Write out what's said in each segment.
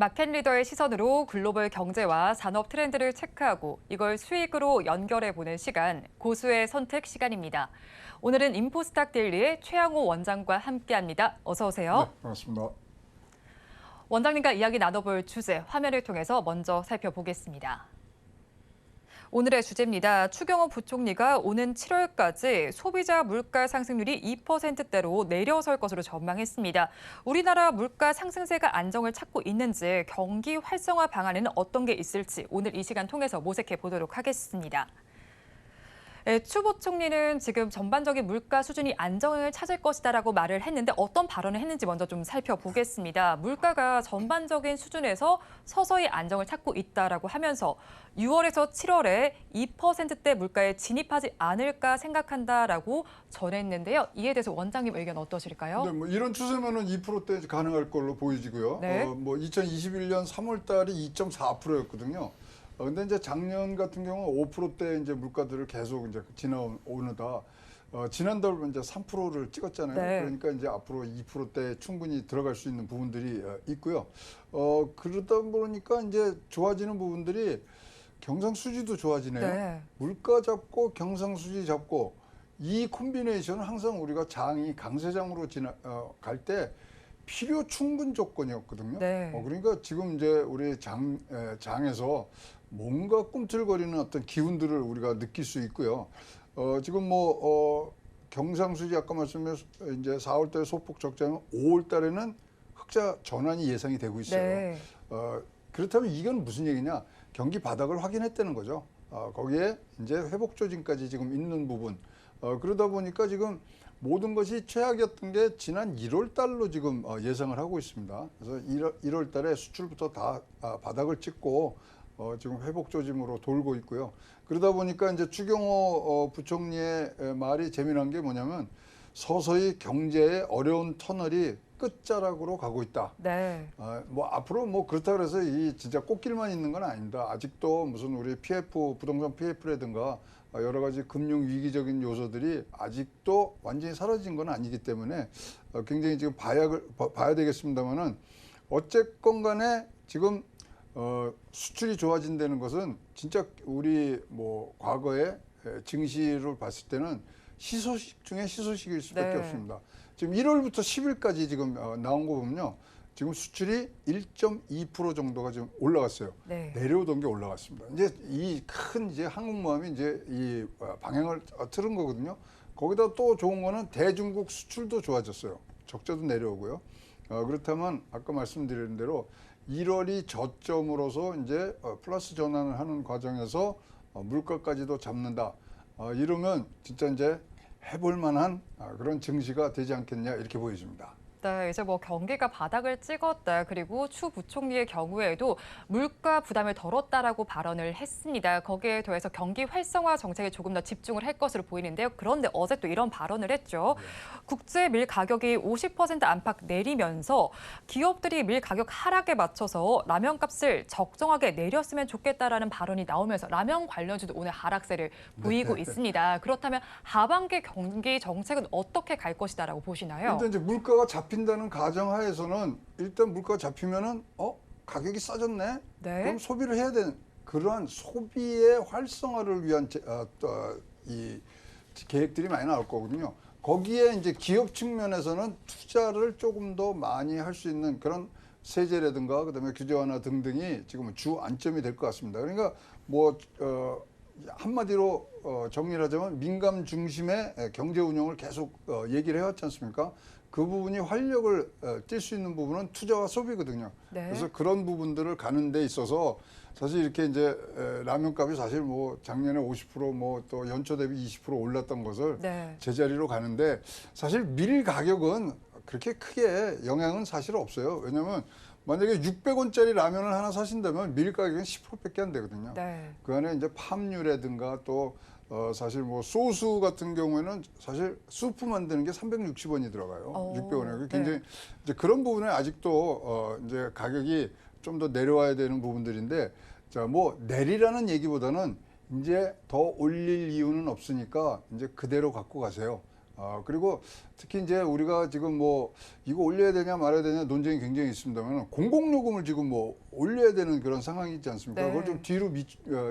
마켓 리더의 시선으로 글로벌 경제와 산업 트렌드를 체크하고 이걸 수익으로 연결해보는 시간, 고수의 선택 시간입니다. 오늘은 인포스탁 데일리의 최양호 원장과 함께합니다. 어서 오세요. 네, 반갑습니다. 원장님과 이야기 나눠볼 주제, 화면을 통해서 먼저 살펴보겠습니다. 오늘의 주제입니다. 추경호 부총리가 오는 7월까지 소비자 물가 상승률이 2%대로 내려설 것으로 전망했습니다. 우리나라 물가 상승세가 안정을 찾고 있는지, 경기 활성화 방안에는 어떤 게 있을지 오늘 이 시간 통해서 모색해 보도록 하겠습니다. 추 부총리는 지금 전반적인 물가 수준이 안정을 찾을 것이다라고 말을 했는데 어떤 발언을 했는지 먼저 좀 살펴보겠습니다. 물가가 전반적인 수준에서 서서히 안정을 찾고 있다라고 하면서 6월에서 7월에 2%대 물가에 진입하지 않을까 생각한다라고 전했는데요. 이에 대해서 원장님 의견 어떠실까요? 네, 뭐 이런 추세면은 2%대 가능할 걸로 보여지고요. 네. 2021년 3월 달이 2.4%였거든요. 근데 이제 작년 같은 경우 5%대 이제 물가들을 계속 이제 지나오느다 지난달 이제 3%를 찍었잖아요. 네. 그러니까 이제 앞으로 2%대 충분히 들어갈 수 있는 부분들이 있고요. 그러다 보니까 이제 좋아지는 부분들이 경상수지도 좋아지네요. 네. 물가 잡고 경상수지 잡고 이 콤비네이션은 항상 우리가 장이 강세장으로 갈 때 필요 충분 조건이었거든요. 네. 그러니까 지금 이제 우리 장에서 뭔가 꿈틀거리는 어떤 기운들을 우리가 느낄 수 있고요. 지금 경상수지 아까 말씀드린 이제 4월 달에 소폭 적자면 5월 달에는 흑자 전환이 예상이 되고 있어요. 네. 그렇다면 이건 무슨 얘기냐? 경기 바닥을 확인했다는 거죠. 거기에 이제 회복 조짐까지 지금 있는 부분. 그러다 보니까 지금 모든 것이 최악이었던 게 지난 1월 달로 지금 예상을 하고 있습니다. 그래서 1월 달에 수출부터 다 바닥을 찍고 지금 회복 조짐으로 돌고 있고요. 그러다 보니까 이제 추경호 부총리의 말이 재미난 게 뭐냐면 서서히 경제의 어려운 터널이 끝자락으로 가고 있다. 네. 앞으로 그렇다 그래서 이 진짜 꽃길만 있는 건 아닙니다. 아직도 무슨 우리 PF, 부동산 PF라든가 여러 가지 금융 위기적인 요소들이 아직도 완전히 사라진 건 아니기 때문에 굉장히 지금 봐야 되겠습니다만은 어쨌건 간에 지금 수출이 좋아진다는 것은 진짜 우리 과거에 증시를 봤을 때는 희소식 중에 희소식일 수밖에 네. 없습니다. 지금 1월부터 10일까지 지금 나온 거 보면요. 지금 수출이 1.2% 정도가 지금 올라갔어요. 네. 내려오던 게 올라갔습니다. 이제 이 큰 이제 한국모함이 이제 이 방향을 틀은 거거든요. 거기다 또 좋은 거는 대중국 수출도 좋아졌어요. 적자도 내려오고요. 그렇다면 아까 말씀드린 대로 1월이 저점으로서 이제 플러스 전환을 하는 과정에서 물가까지도 잡는다. 이러면 진짜 이제 해볼 만한 그런 증시가 되지 않겠냐 이렇게 보여집니다. 네, 이제 경기가 바닥을 찍었다. 그리고 추 부총리의 경우에도 물가 부담을 덜었다라고 발언을 했습니다. 거기에 더해서 경기 활성화 정책에 조금 더 집중을 할 것으로 보이는데요. 그런데 어제 또 이런 발언을 했죠. 국제 밀 가격이 50% 안팎 내리면서 기업들이 밀 가격 하락에 맞춰서 라면 값을 적정하게 내렸으면 좋겠다라는 발언이 나오면서 라면 관련주도 오늘 하락세를 보이고 있습니다. 그렇다면 하반기 경기 정책은 어떻게 갈 것이다라고 보시나요? 일단 이제 물가가 잡힌다는 가정하에서는 일단 물가가 잡히면은 가격이 싸졌네. 네. 그럼 소비를 해야 되는 그러한 소비의 활성화를 위한 이 계획들이 많이 나올 거거든요. 거기에 이제 기업 측면에서는 투자를 조금 더 많이 할 수 있는 그런 세제라든가 그다음에 규제 완화 등등이 지금 주 안점이 될 것 같습니다. 그러니까 한마디로 정리를 하자면 민감 중심의 경제 운영을 계속 얘기를 해왔지 않습니까? 그 부분이 활력을 띨 수 있는 부분은 투자와 소비거든요. 네. 그래서 그런 부분들을 가는 데 있어서 사실 이렇게 이제 라면 값이 사실 작년에 50% 또 연초 대비 20% 올랐던 것을 네. 제자리로 가는데 사실 밀 가격은 그렇게 크게 영향은 사실 없어요. 왜냐하면 만약에 600원짜리 라면을 하나 사신다면 밀 가격은 10%밖에 안 되거든요. 네. 그 안에 이제 팜유라든가 또 사실 소스 같은 경우에는 사실 수프 만드는 게 360원이 들어가요. 600원에. 굉장히 네. 이제 그런 부분에 아직도 이제 가격이 좀 더 내려와야 되는 부분들인데 내리라는 얘기보다는 이제 더 올릴 이유는 없으니까 이제 그대로 갖고 가세요. 그리고 특히 이제 우리가 지금 뭐 이거 올려야 되냐 말아야 되냐 논쟁이 굉장히 있습니다만 공공요금을 지금 뭐 올려야 되는 그런 상황이 있지 않습니까? 네. 그걸 좀 뒤로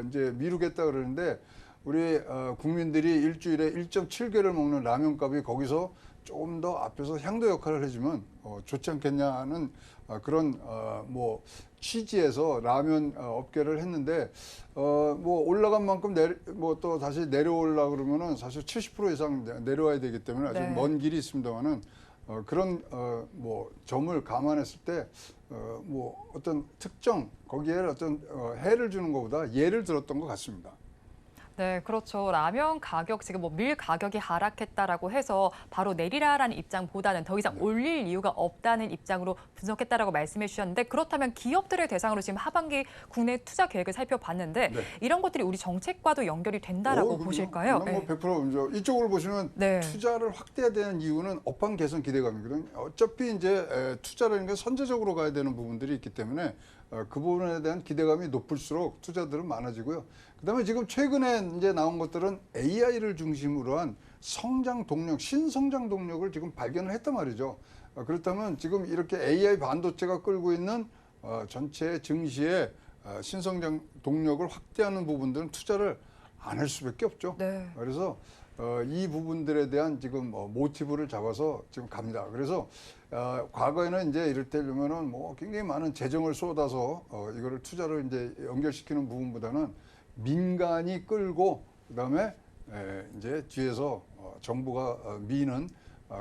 이제 미루겠다 그러는데 우리 국민들이 일주일에 1.7개를 먹는 라면값이 거기서 조금 더 앞에서 향도 역할을 해주면 좋지 않겠냐는 그런 뭐 취지에서 라면 업계를 했는데 뭐 올라간 만큼 뭐 또 다시 내려올라 그러면은 사실 70% 이상 내려와야 되기 때문에 아직 네. 먼 길이 있습니다만은 그런 뭐 점을 감안했을 때 뭐 어떤 특정 거기에 어떤 해를 주는 것보다 예를 들었던 것 같습니다. 네, 그렇죠. 라면 가격 지금 뭐 밀 가격이 하락했다라고 해서 바로 내리라라는 입장보다는 더 이상 올릴 이유가 없다는 입장으로 분석했다라고 말씀해 주셨는데 그렇다면 기업들을 대상으로 지금 하반기 국내 투자 계획을 살펴봤는데 네. 이런 것들이 우리 정책과도 연결이 된다라고 그럼요. 보실까요? 그건 뭐 100%죠. 이쪽으로 보시면 네. 투자를 확대해야 되는 이유는 업황 개선 기대감이거든요. 어차피 이제 투자라는 게 선제적으로 가야 되는 부분들이 있기 때문에 그 부분에 대한 기대감이 높을수록 투자들은 많아지고요. 그다음에 지금 최근에 이제 나온 것들은 AI를 중심으로 한 성장 동력, 신성장 동력을 지금 발견을 했단 말이죠. 그렇다면 지금 이렇게 AI 반도체가 끌고 있는 전체 증시의 신성장 동력을 확대하는 부분들은 투자를 안 할 수밖에 없죠. 네. 그래서 이 부분들에 대한 지금 모티브를 잡아서 지금 갑니다. 그래서 과거에는 이제 이럴 때면은 뭐 굉장히 많은 재정을 쏟아서 이거를 투자를 이제 연결시키는 부분보다는 민간이 끌고 그다음에 이제 뒤에서 정부가 미는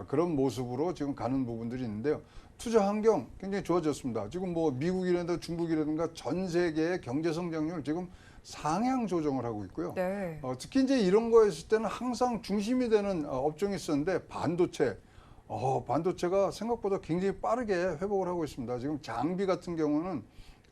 그런 모습으로 지금 가는 부분들이 있는데요. 투자 환경 굉장히 좋아졌습니다. 지금 뭐 미국이라든가 중국이라든가 전 세계의 경제 성장률 지금 상향 조정을 하고 있고요. 네. 특히 이제 이런 거 했을 때는 항상 중심이 되는 업종이 있었는데 반도체. 반도체가 생각보다 굉장히 빠르게 회복을 하고 있습니다. 지금 장비 같은 경우는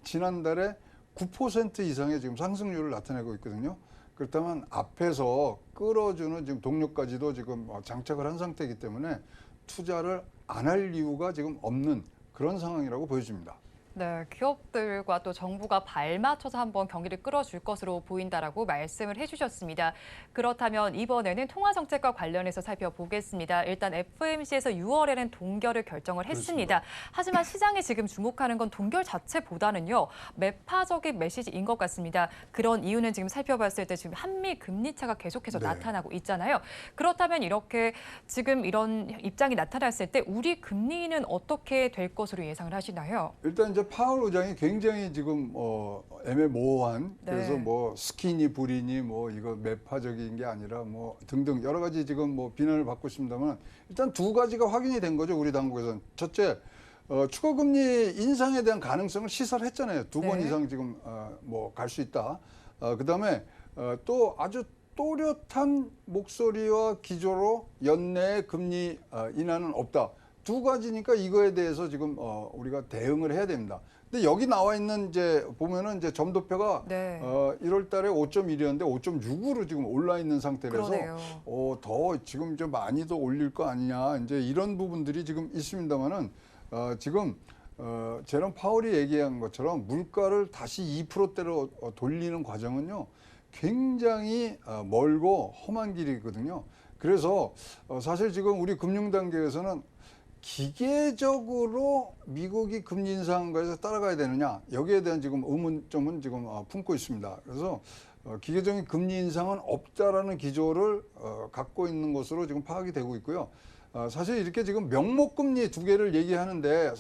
지난달에 9% 이상의 지금 상승률을 나타내고 있거든요. 그렇다면 앞에서 끌어주는 지금 동력까지도 지금 장착을 한 상태이기 때문에 투자를 안 할 이유가 지금 없는 그런 상황이라고 보여집니다. 네, 기업들과 또 정부가 발맞춰서 한번 경기를 끌어줄 것으로 보인다라고 말씀을 해주셨습니다. 그렇다면 이번에는 통화 정책과 관련해서 살펴보겠습니다. 일단 FOMC에서 6월에는 동결을 결정을 했습니다. 하지만 시장이 지금 주목하는 건 동결 자체보다는요, 매파적인 메시지인 것 같습니다. 그런 이유는 지금 살펴봤을 때 지금 한미 금리 차가 계속해서 네. 나타나고 있잖아요. 그렇다면 이렇게 지금 이런 입장이 나타났을 때 우리 금리는 어떻게 될 것으로 예상을 하시나요? 일단 이제 파월 의장이 굉장히 지금 애매모호한 네. 그래서 뭐 스키니 불이니 뭐 이거 매파적인 게 아니라 뭐 등등 여러 가지 지금 뭐 비난을 받고 있습니다만 일단 두 가지가 확인이 된 거죠. 우리 당국에서는. 첫째, 추가 금리 인상에 대한 가능성을 시사를 했잖아요. 두 번 네. 이상 지금 뭐 갈 수 있다. 그다음에 또 아주 또렷한 목소리와 기조로 연내에 금리 인하는 없다. 두 가지니까 이거에 대해서 지금 우리가 대응을 해야 됩니다. 근데 여기 나와 있는 이제 보면은 이제 점도표가 네. 1월 달에 5.1이었는데 5.6으로 지금 올라 있는 상태라서 그러네요. 더 지금 좀 많이 더 올릴 거 아니냐 이제 이런 부분들이 지금 있습니다만은 지금 제롬 파월이 얘기한 것처럼 물가를 다시 2%대로 돌리는 과정은요 굉장히 멀고 험한 길이거든요. 그래서 사실 지금 우리 금융단계에서는 기계적으로 미국이 금리 인상한 것에 따라가야 되느냐 여기에 대한 지금 의문점은 지금 품고 있습니다. 그래서 기계적인 금리 인상은 없다라는 기조를 갖고 있는 것으로 지금 파악이 되고 있고요. 사실 이렇게 지금 명목 금리 두 개를 얘기하는데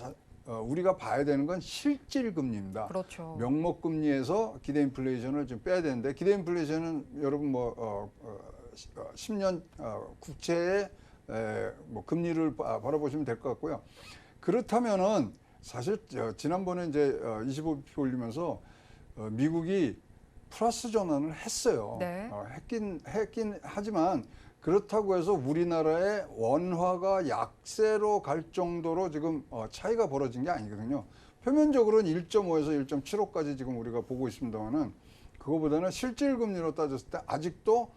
우리가 봐야 되는 건 실질 금리입니다. 그렇죠. 명목 금리에서 기대 인플레이션을 좀 빼야 되는데 기대 인플레이션은 여러분 10년 국채의 뭐 금리를 바라보시면 될 것 같고요. 그렇다면은 사실 지난번에 이제 25bp 올리면서 미국이 플러스 전환을 했어요. 네. 했긴 하지만 그렇다고 해서 우리나라의 원화가 약세로 갈 정도로 지금 차이가 벌어진 게 아니거든요. 표면적으로는 1.5에서 1.75까지 지금 우리가 보고 있습니다만은 그거보다는 실질 금리로 따졌을 때 아직도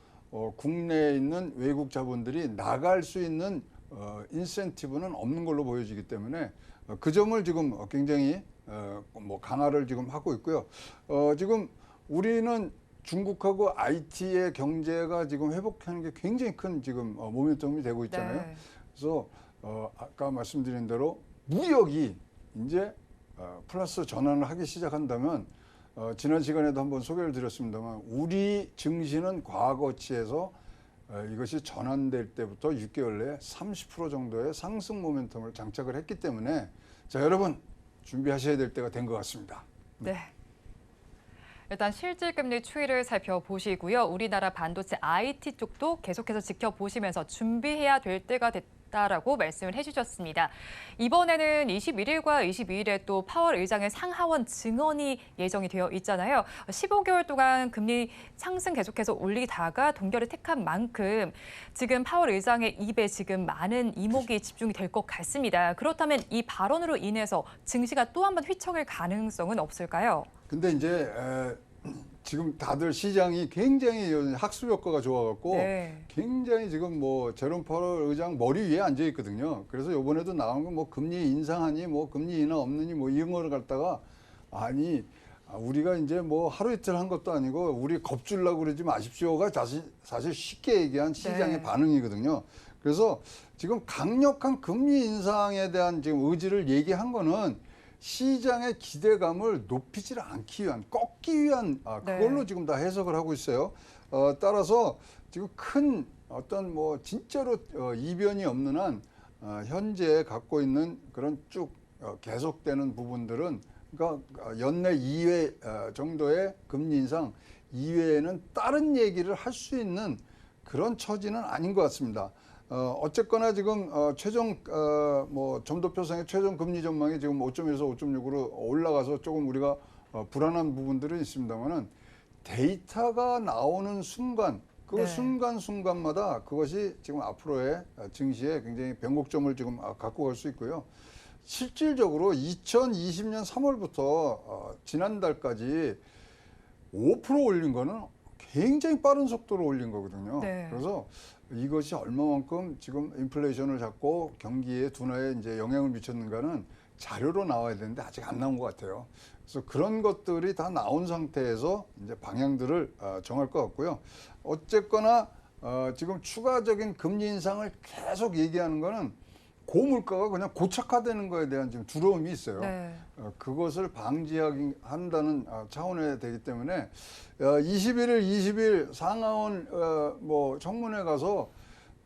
국내에 있는 외국 자본들이 나갈 수 있는 인센티브는 없는 걸로 보여지기 때문에 그 점을 지금 굉장히 뭐 강화를 지금 하고 있고요. 지금 우리는 중국하고 IT의 경제가 지금 회복하는 게 굉장히 큰 지금 모멘텀이 되고 있잖아요. 네. 그래서 아까 말씀드린 대로 무역이 이제 플러스 전환을 하기 시작한다면 지난 시간에도 한번 소개를 드렸습니다만 우리 증시는 과거치에서 이것이 전환될 때부터 6개월 내에 30% 정도의 상승 모멘텀을 장착을 했기 때문에 자 여러분 준비하셔야 될 때가 된 것 같습니다. 네. 일단 실질금리 추이를 살펴보시고요. 우리나라 반도체 IT 쪽도 계속해서 지켜보시면서 준비해야 될 때가 됐다라고 말씀을 해주셨습니다. 이번에는 21일과 22일에 또 파월 의장의 상하원 증언이 예정이 되어 있잖아요. 15개월 동안 금리 상승 계속해서 올리다가 동결을 택한 만큼 지금 파월 의장의 입에 지금 많은 이목이 집중이 될 것 같습니다. 그렇다면 이 발언으로 인해서 증시가 또 한 번 휘청일 가능성은 없을까요? 근데 이제 지금 다들 시장이 굉장히 학습 효과가 좋아갖고 네. 굉장히 지금 뭐 제롬 파월 의장 머리 위에 앉아 있거든요. 그래서 이번에도 나온 건 뭐 금리 인상하니 뭐 금리 인하 없느니 뭐 이런 거를 갖다가 아니 우리가 이제 뭐 하루 이틀 한 것도 아니고 우리 겁주려고 그러지 마십시오가 사실 쉽게 얘기한 시장의 네. 반응이거든요. 그래서 지금 강력한 금리 인상에 대한 지금 의지를 얘기한 거는 시장의 기대감을 높이지 않기 위한, 꺾기 위한 그걸로 네. 지금 다 해석을 하고 있어요. 따라서 지금 큰 어떤 뭐 진짜로 이변이 없는 한 현재 갖고 있는 그런 쭉 계속되는 부분들은 그러니까 연내 2회 정도의 금리 인상 이외에는 다른 얘기를 할 수 있는 그런 처지는 아닌 것 같습니다. 어쨌거나 지금 최종 뭐 점도표상의 최종 금리 전망이 지금 5.1에서 5.6으로 올라가서 조금 우리가 불안한 부분들은 있습니다만은 데이터가 나오는 순간 그 네. 순간순간마다 그것이 지금 앞으로의 증시에 굉장히 변곡점을 지금 갖고 갈 수 있고요. 실질적으로 2020년 3월부터 지난달까지 5% 올린 거는 굉장히 빠른 속도로 올린 거거든요. 네. 그래서 이것이 얼마만큼 지금 인플레이션을 잡고 경기의 둔화에 이제 영향을 미쳤는가는 자료로 나와야 되는데 아직 안 나온 것 같아요. 그래서 그런 것들이 다 나온 상태에서 이제 방향들을 정할 것 같고요. 어쨌거나 지금 추가적인 금리 인상을 계속 얘기하는 거는 고물가가 그냥 고착화되는 거에 대한 지금 두려움이 있어요. 네. 그것을 방지한다는 차원에 되기 때문에 21일, 20일 상하원 뭐 청문회 가서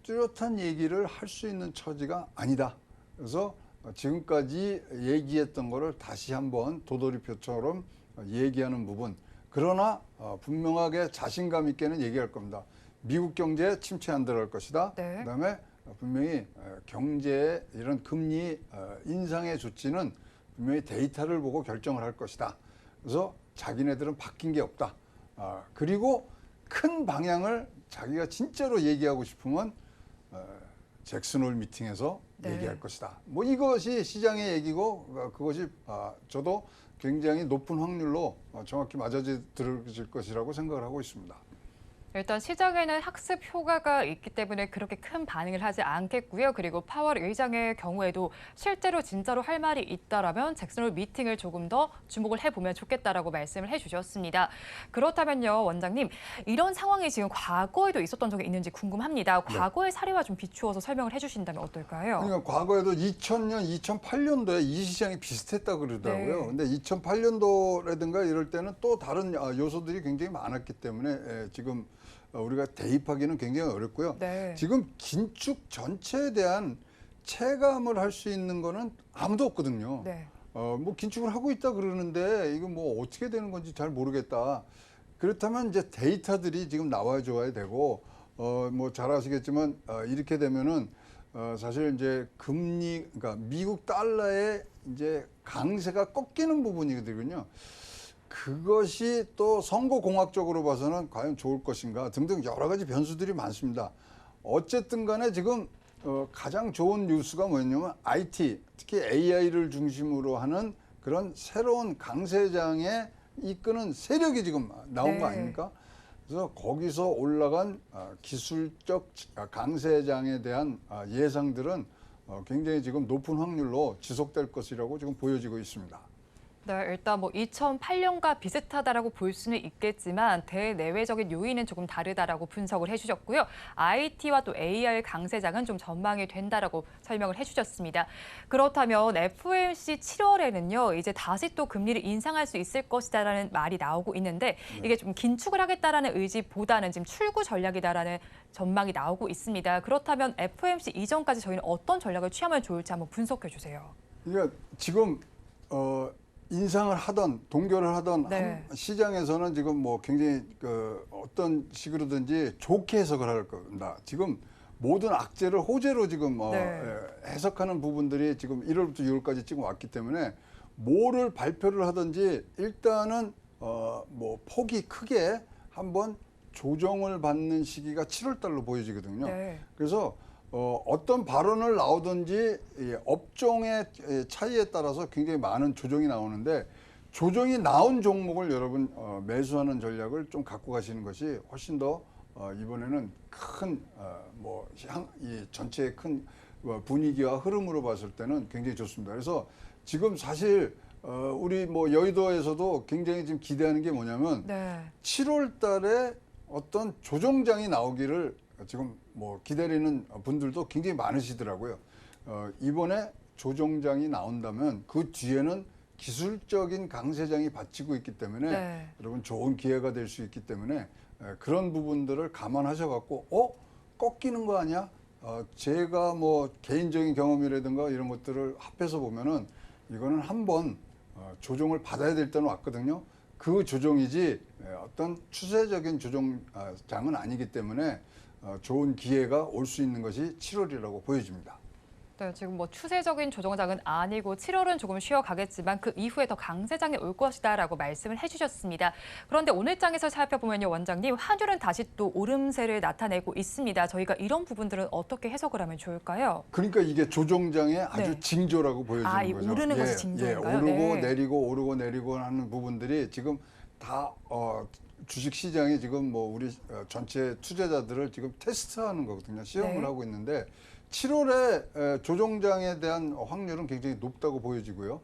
뚜렷한 얘기를 할 수 있는 처지가 아니다. 그래서 지금까지 얘기했던 거를 다시 한번 도돌이표처럼 얘기하는 부분. 그러나 분명하게 자신감 있게는 얘기할 겁니다. 미국 경제 침체 안 들어갈 것이다. 네. 그다음에 분명히 경제의 이런 금리 인상의 조치는 분명히 데이터를 보고 결정을 할 것이다. 그래서 자기네들은 바뀐 게 없다. 그리고 큰 방향을 자기가 진짜로 얘기하고 싶으면 잭슨홀 미팅에서 네. 얘기할 것이다. 뭐 이것이 시장의 얘기고 그것이 저도 굉장히 높은 확률로 정확히 맞아들어질 것이라고 생각을 하고 있습니다. 일단 시장에는 학습 효과가 있기 때문에 그렇게 큰 반응을 하지 않겠고요. 그리고 파월 의장의 경우에도 실제로 진짜로 할 말이 있다라면 잭슨홀 미팅을 조금 더 주목을 해보면 좋겠다라고 말씀을 해주셨습니다. 그렇다면요, 원장님, 이런 상황이 지금 과거에도 있었던 적이 있는지 궁금합니다. 과거의 사례와 좀 비추어서 설명을 해주신다면 어떨까요? 그러니까 과거에도 2000년, 2008년도에 이 시장이 비슷했다 그러더라고요. 네. 근데 2008년도라든가 이럴 때는 또 다른 요소들이 굉장히 많았기 때문에 지금 우리가 대입하기는 굉장히 어렵고요. 네. 지금 긴축 전체에 대한 체감을 할 수 있는 거는 아무도 없거든요. 네. 뭐 긴축을 하고 있다 그러는데 이거 뭐 어떻게 되는 건지 잘 모르겠다. 그렇다면 이제 데이터들이 지금 나와줘야 되고 뭐 잘 아시겠지만 이렇게 되면은 사실 이제 금리 그러니까 미국 달러의 이제 강세가 꺾이는 부분이거든요. 그것이 또 선거 공학적으로 봐서는 과연 좋을 것인가 등등 여러 가지 변수들이 많습니다. 어쨌든 간에 지금 가장 좋은 뉴스가 뭐였냐면 IT, 특히 AI를 중심으로 하는 그런 새로운 강세장에 이끄는 세력이 지금 나온 네. 거 아닙니까? 그래서 거기서 올라간 기술적 강세장에 대한 예상들은 굉장히 지금 높은 확률로 지속될 것이라고 지금 보여지고 있습니다. 네, 일단 뭐 2008년과 비슷하다라고 볼 수는 있겠지만 대내외적인 요인은 조금 다르다라고 분석을 해주셨고요. IT와 또 AR 강세장은 좀 전망이 된다라고 설명을 해주셨습니다. 그렇다면 FOMC 7월에는요, 이제 다시 또 금리를 인상할 수 있을 것이다라는 말이 나오고 있는데 이게 좀 긴축을 하겠다라는 의지보다는 지금 출구 전략이다라는 전망이 나오고 있습니다. 그렇다면 FOMC 이전까지 저희는 어떤 전략을 취하면 좋을지 한번 분석해 주세요. 그러니까 지금 인상을 하던 동결을 하던 네. 시장에서는 지금 뭐 굉장히 어떤 식으로든지 좋게 해석을 할 겁니다. 지금 모든 악재를 호재로 지금 네. 해석하는 부분들이 지금 1월부터 6월까지 지금 왔기 때문에 뭐를 발표를 하든지 일단은 뭐 폭이 크게 한번 조정을 받는 시기가 7월 달로 보여지거든요. 네. 그래서 어떤 발언을 나오든지 이 업종의 차이에 따라서 굉장히 많은 조정이 나오는데 조정이 나온 종목을 여러분 매수하는 전략을 좀 갖고 가시는 것이 훨씬 더 이번에는 큰 이 전체의 큰 분위기와 흐름으로 봤을 때는 굉장히 좋습니다. 그래서 지금 사실 우리 뭐 여의도에서도 굉장히 지금 기대하는 게 뭐냐면 네. 7월 달에 어떤 조정장이 나오기를 지금 뭐 기다리는 분들도 굉장히 많으시더라고요. 이번에 조정장이 나온다면 그 뒤에는 기술적인 강세장이 받치고 있기 때문에 네. 여러분 좋은 기회가 될 수 있기 때문에 그런 부분들을 감안하셔 갖고 꺾이는 거 아니야? 제가 뭐 개인적인 경험이라든가 이런 것들을 합해서 보면은 이거는 한번 조정을 받아야 될 때는 왔거든요. 그 조정이지 어떤 추세적인 조정장은 아니기 때문에 좋은 기회가 올 수 있는 것이 7월이라고 보여집니다. 네, 지금 뭐 추세적인 조정장은 아니고 7월은 조금 쉬어가겠지만 그 이후에 더 강세장이 올 것이다라고 말씀을 해주셨습니다. 그런데 오늘 장에서 살펴보면요, 원장님, 환율은 다시 또 오름세를 나타내고 있습니다. 저희가 이런 부분들은 어떻게 해석을 하면 좋을까요? 그러니까 이게 조정장의 아주 네. 징조라고 보여지는 이 거죠. 오르는 것이 징조인가요? 오르고 네. 내리고 오르고 내리고 하는 부분들이 지금 다 주식 시장이 지금 뭐 우리 전체 투자자들을 지금 테스트하는 거거든요. 시험을 네. 하고 있는데 7월에 조정장에 대한 확률은 굉장히 높다고 보여지고요.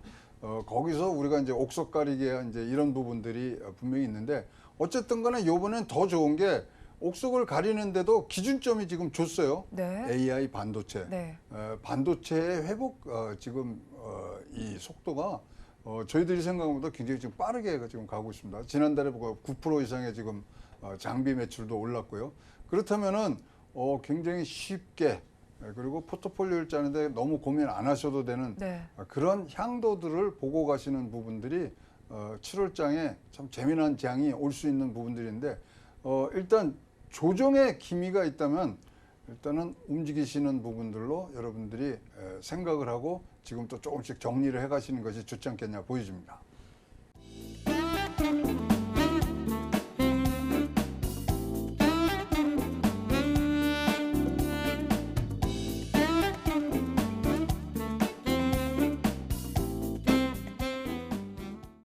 거기서 우리가 이제 옥석 가리개 이제 이런 부분들이 분명히 있는데 어쨌든 간에 요번엔 더 좋은 게 옥석을 가리는데도 기준점이 지금 줬어요. 네. AI 반도체. 네. 반도체의 회복 지금 이 속도가 저희들이 생각한 것보다 굉장히 지금 빠르게 지금 가고 있습니다. 지난달에 보고 9% 이상의 지금 장비 매출도 올랐고요. 그렇다면은 굉장히 쉽게 그리고 포트폴리오를 짜는데 너무 고민 안 하셔도 되는 네. 그런 향도들을 보고 가시는 부분들이 7월장에 참 재미난 장이 올 수 있는 부분들인데 일단 조정의 기미가 있다면 일단은 움직이시는 부분들로 여러분들이 생각을 하고 지금 또 조금씩 정리를 해 가시는 것이 좋지 않겠냐 보여집니다.